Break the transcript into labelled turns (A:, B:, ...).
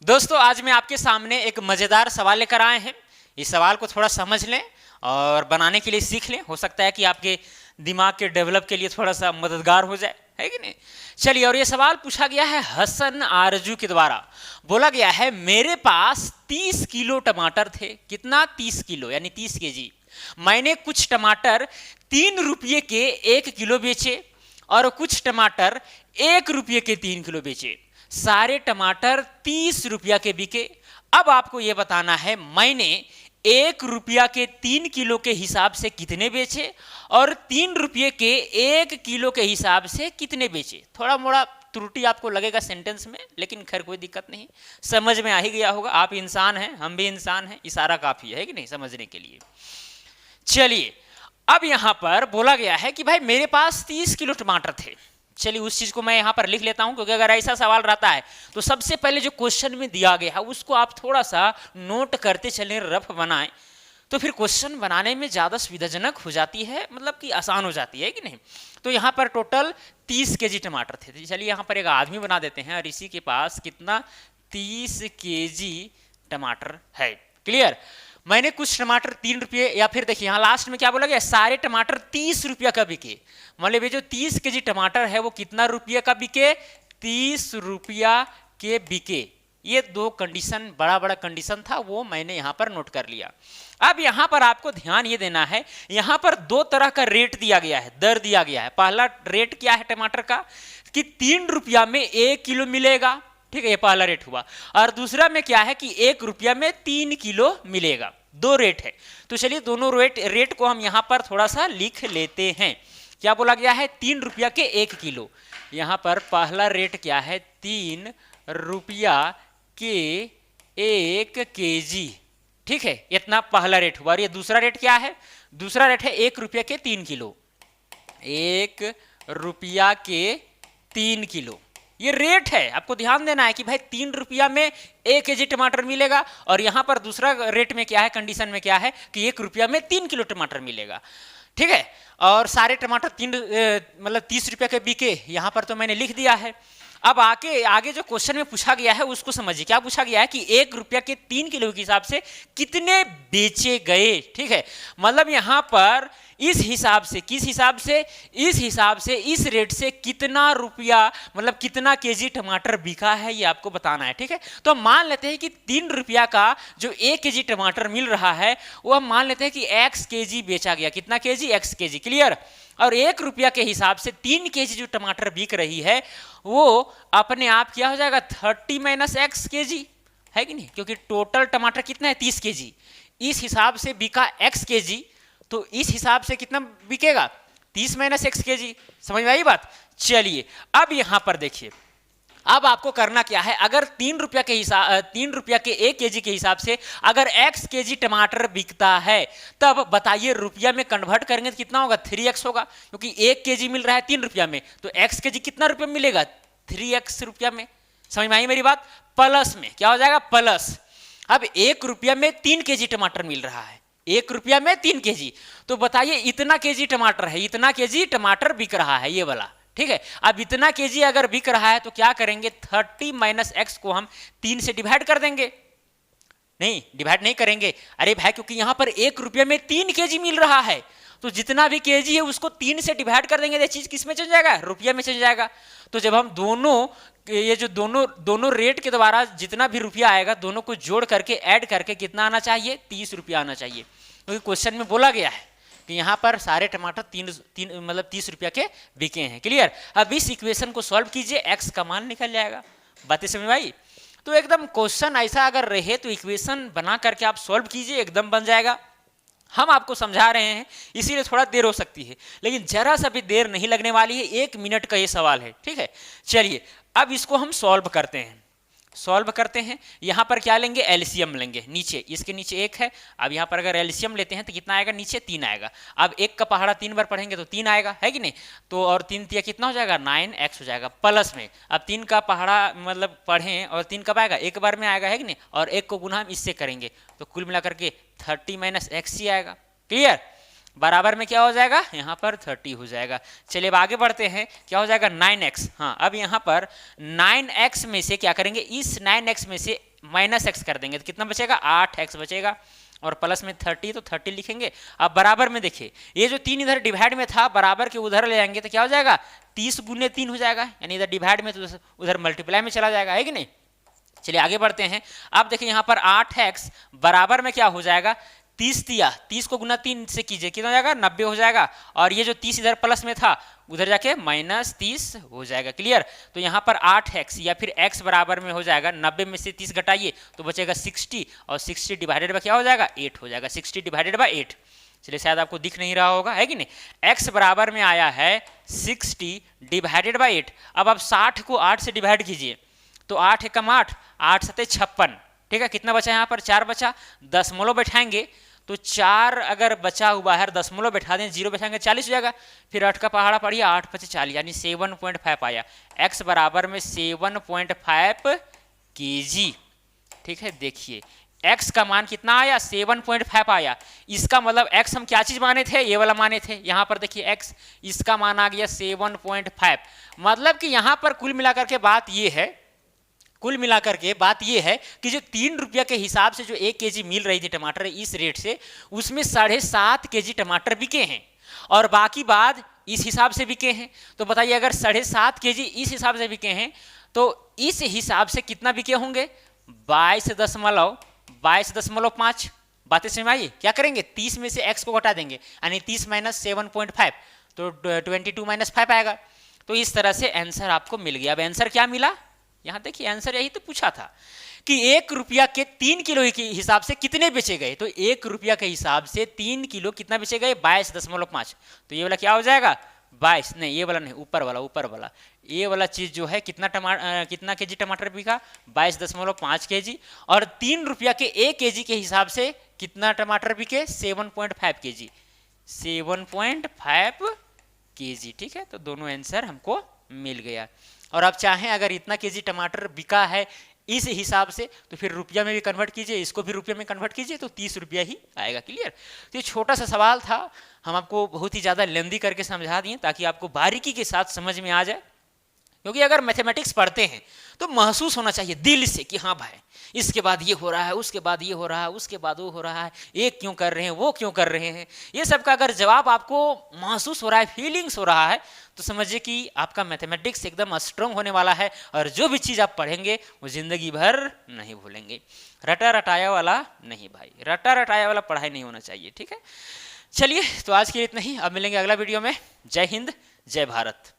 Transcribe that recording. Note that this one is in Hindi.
A: दोस्तों आज मैं आपके सामने एक मजेदार सवाल लेकर आए हैं। इस सवाल को थोड़ा समझ लें और बनाने के लिए सीख लें। हो सकता है कि आपके दिमाग के डेवलप के लिए थोड़ा सा मददगार हो जाए, है कि नहीं। चलिए, और ये सवाल पूछा गया है हसन आरजू के द्वारा। बोला गया है मेरे पास 30 किलो टमाटर थे। कितना? 30 किलो यानी 30 केजी। मैंने कुछ टमाटर 3 रुपये के 1 किलो बेचे और कुछ टमाटर 1 रुपये के 3 किलो बेचे। सारे टमाटर 30 रुपया के बिके। अब आपको यह बताना है मैंने 1 रुपया के 3 किलो के हिसाब से कितने बेचे और 3 रुपये के 1 किलो के हिसाब से कितने बेचे। थोड़ा मोड़ा त्रुटि आपको लगेगा सेंटेंस में, लेकिन खैर कोई दिक्कत नहीं, समझ में आ ही गया होगा। आप इंसान हैं, हम भी इंसान हैं, इशारा काफी है कि नहीं समझने के लिए। चलिए, अब यहां पर बोला गया है कि भाई मेरे पास 30 किलो टमाटर थे। चलिए, उस चीज को मैं यहां पर लिख लेता हूं, क्योंकि अगर ऐसा सवाल रहता है तो सबसे पहले जो क्वेश्चन में दिया गया है उसको आप थोड़ा सा नोट करते चलें, रफ बनाएं, तो फिर क्वेश्चन बनाने में ज्यादा सुविधाजनक हो जाती है, मतलब कि आसान हो जाती है कि नहीं। तो यहां पर टोटल 30 केजी टमाटर थे। चलिए यहां पर एक आदमी बना देते हैं और इसी के पास कितना 30 केजी टमाटर है। क्लियर। मैंने कुछ टमाटर 3 रुपये, या फिर देखिए यहाँ लास्ट में क्या बोला गया, सारे टमाटर 30 रुपया का बिके। मतलब ये जो 30 केजी टमाटर है वो कितना रुपये का बिके? 30 रुपया के बिके। ये दो कंडीशन, बड़ा बड़ा कंडीशन था, वो मैंने यहाँ पर नोट कर लिया। अब यहाँ पर आपको ध्यान ये देना है, यहाँ पर दो तरह का रेट दिया गया है, दर दिया गया है। पहला रेट क्या है टमाटर का कि 3 रुपया में 1 किलो मिलेगा, ठीक है, ये पहला रेट हुआ। और दूसरा में क्या है कि 1 रुपया में 3 किलो मिलेगा। दो रेट है। तो चलिए दोनों रेट को हम यहां पर थोड़ा सा लिख लेते हैं। क्या बोला गया है? 3 रुपया के 1 किलो। यहां पर पहला रेट क्या है? 3 रुपया के 1 केजी, ठीक है, इतना पहला रेट हुआ। और ये दूसरा रेट क्या है? दूसरा रेट है 1 रुपया के 3 किलो। 1 रुपया के 3 किलो ये रेट है। आपको ध्यान देना है कि भाई 3 रुपया में 1 केजी टमाटर मिलेगा, और यहां पर दूसरा रेट में क्या है, कंडीशन में क्या है कि 1 रुपया में 3 किलो टमाटर मिलेगा, ठीक है। और सारे टमाटर 30 रुपया के बिके। यहां पर तो मैंने लिख दिया है। अब आगे जो क्वेश्चन में पूछा गया है उसको समझिए। क्या पूछा गया है कि 1 रुपया के 3 किलो के हिसाब से कितने बेचे गए, ठीक है। मतलब यहां पर इस हिसाब से, किस हिसाब से? इस हिसाब से, इस रेट से कितना रुपया, मतलब कितना केजी टमाटर बिका है, ये आपको बताना है, ठीक है। तो हम मान लेते हैं कि 3 रुपया का जो 1 केजी टमाटर मिल रहा है वो हम मान लेते हैं कि x केजी बेचा गया। कितना केजी? x KG. क्लियर। और 1 रुपया के हिसाब से 3 केजी जो टमाटर बिक रही है वो अपने आप क्या हो जाएगा? 30 माइनस x केजी, है कि नहीं, क्योंकि टोटल टमाटर कितना है? 30 केजी। इस हिसाब से बिका x केजी, तो इस हिसाब से कितना बिकेगा? 30 माइनस x केजी। समझ में आई बात? चलिए, अब यहां पर देखिए, अब आपको करना क्या है, अगर 3 रुपया के 1 केजी के हिसाब से अगर x केजी टमाटर बिकता है, तब बताइए रुपया में कन्वर्ट करेंगे तो कितना होगा? 3x होगा, क्योंकि 1 केजी मिल रहा है 3 रुपया में, तो x केजी कितना रुपया मिलेगा? 3x रुपया में। समझ में आई मेरी बात? प्लस में क्या हो जाएगा? प्लस। अब 1 रुपया में 3 केजी टमाटर मिल रहा है, 1 रुपया में 3 केजी, तो बताइए इतना केजी टमाटर है, इतना केजी टमाटर बिक रहा है, ये वाला, ठीक है। अब इतना केजी अगर बिक रहा है तो क्या करेंगे? 30 माइनस x को हम 3 से डिवाइड कर देंगे। नहीं, डिवाइड नहीं करेंगे, अरे भाई, क्योंकि यहां पर 1 रुपया में 3 केजी मिल रहा है, तो जितना भी केजी है उसको 3 से डिवाइड कर देंगे, ये चीज किस में चल जाएगा? रुपया में चल जाएगा। तो जब हम ये जो दोनों रेट के द्वारा जितना भी रुपया आएगा, दोनों को जोड़ करके ऐड करके कितना आना चाहिए? 30 रुपया आना चाहिए, क्योंकि क्वेश्चन में बोला गया है कि यहाँ पर सारे टमाटर 30 रुपया के बिके हैं। क्लियर। अब इस इक्वेशन को सॉल्व कीजिए, x का मान निकल जाएगा। बातें समझ में आई? तो एकदम क्वेश्चन ऐसा अगर रहे तो इक्वेशन बना करके आप सॉल्व कीजिए, एकदम बन जाएगा। हम आपको समझा रहे हैं, इसीलिए थोड़ा देर हो सकती है, लेकिन जरा सा भी देर नहीं लगने वाली है। 1 मिनट का ये सवाल है, ठीक है। चलिए, अब इसको हम सॉल्व करते हैं। यहां पर क्या लेंगे? एलसीएम लेंगे। नीचे, इसके नीचे 1 है। अब यहां पर अगर एलसीएम लेते हैं तो कितना आएगा? नीचे 3 आएगा। अब 1 का पहाड़ा 3 बार पढ़ेंगे तो 3 आएगा, है कि नहीं। तो और 3 तिया कितना हो जाएगा? 9x हो जाएगा। प्लस में अब 3 का पहाड़ा मतलब पढ़ें और 3 कब आएगा? 1 बार में आएगा, है कि नहीं। और 1 को गुना हम इससे करेंगे तो कुल मिलाकर के 30 माइनस x ही आएगा। क्लियर। बराबर में क्या हो जाएगा? यहाँ पर 30 हो जाएगा। चलिए अब आगे बढ़ते हैं, क्या हो जाएगा? 9x। हाँ, अब यहाँ पर 9x में से क्या करेंगे? इस 9x में से माइनस एक्स कर देंगे तो कितना बचेगा, 8x बचेगा, और प्लस में 30 तो 30 लिखेंगे। अब बराबर में देखिए, ये जो 3 इधर डिवाइड में था, बराबर के उधर ले जाएंगे तो क्या हो जाएगा, 30 गुने 3 हो जाएगा, यानी इधर डिवाइड में तो उधर मल्टीप्लाई में चला जाएगा, है कि नहीं। चलिए आगे बढ़ते हैं। अब देखिए यहाँ पर 8x बराबर में क्या हो जाएगा, 30 दिया, 30 को गुना 3 से कीजिए, कितना हो जाएगा, 90 हो जाएगा, और ये जो 30 इधर प्लस में था उधर जाके माइनस 30 हो जाएगा। क्लियर। तो यहाँ पर 8x या फिर x बराबर में हो जाएगा 90 में से 30 घटाइए तो बचेगा 60, और 60 डिवाइडेड बाय क्या हो जाएगा, 8 हो जाएगा, 60 डिवाइडेड बाय 8। चलिए शायद आपको दिख नहीं रहा होगा, है कि नहीं। x बराबर में आया है 60 डिवाइडेड बाय 8। अब आप 60 को 8 से डिवाइड कीजिए तो 8 एकम 8, 8 सते 56, ठीक है। कितना बचा यहाँ पर, 4 बचा, दशमलव बैठाएंगे तो 4 अगर बचा हुआ है, दशमलव बैठा दें, 0 बैठाएंगे 40 हो जाएगा, फिर 8 का पहाड़ा पढ़िए, 8 × 5 = 40, यानी 7.5 आया। x बराबर में 7.5 kg, ठीक है। देखिए x का मान कितना आया, 7.5 आया। इसका मतलब x हम क्या चीज माने थे, ये वाला माने थे। यहाँ पर देखिए x, इसका मान आ गया 7.5। मतलब कि यहाँ पर कुल मिलाकर के बात ये है, कुल मिलाकर के बात ये है कि जो 3 रुपया के हिसाब से जो 1 केजी मिल रही थी टमाटर इस रेट से, उसमें 7.5 केजी टमाटर बिके हैं, और बाकी बाद इस हिसाब से बिके हैं। तो बताइए अगर 7.5 केजी इस हिसाब से बिके हैं तो इस हिसाब से कितना बिके होंगे, 22.5। बातें समझ में आई। क्या करेंगे, 30 में से x को घटा देंगे, यानी 30 - 7.5 तो 22 - 5 आएगा। तो इस तरह से आंसर आपको मिल गया। अब आंसर क्या मिला, यहाँ देखिए आंसर यही तो पूछा था कि 1 रुपया के 3 किलो के हिसाब से कितने बेचे गए। तो 1 रुपया के हिसाब से 3 किलो कितना बेचे गए, 22.5। तो ये वाला क्या हो जाएगा, 22 नहीं, ये वाला नहीं, ऊपर वाला ये वाला चीज जो है कितना केजी टमाटर बिका, 22.5 केजी। और 3 रुपया के 1 केजी के हिसाब से कितना टमाटर बिके, 7.5 केजी, 7.5 केजी, ठीक है। तो दोनों आंसर हमको मिल गया। और आप चाहें अगर इतना केजी टमाटर बिका है इस हिसाब से तो फिर रुपया में भी कन्वर्ट कीजिए, इसको भी रुपये में कन्वर्ट कीजिए तो 30 रुपया ही आएगा। क्लियर। तो ये छोटा सा सवाल था, हम आपको बहुत ही ज़्यादा लेंदी करके समझा दिए ताकि आपको बारीकी के साथ समझ में आ जाए। क्योंकि अगर मैथमेटिक्स पढ़ते हैं तो महसूस होना चाहिए दिल से कि हाँ भाई इसके बाद ये हो रहा है, उसके बाद ये हो रहा है, उसके बाद वो हो रहा है, ये क्यों कर रहे हैं, वो क्यों कर रहे हैं, ये सब का अगर जवाब आपको महसूस हो रहा है, फीलिंग्स हो रहा है, तो समझिए कि आपका मैथमेटिक्स एकदम स्ट्रांग होने वाला है। और जो भी चीज़ आप पढ़ेंगे वो जिंदगी भर नहीं भूलेंगे। रटा रटाया वाला नहीं भाई, रटा रटाया वाला पढ़ाई नहीं होना चाहिए, ठीक है। चलिए तो आज के लिए इतना ही, अब मिलेंगे अगला वीडियो में। जय हिंद, जय भारत।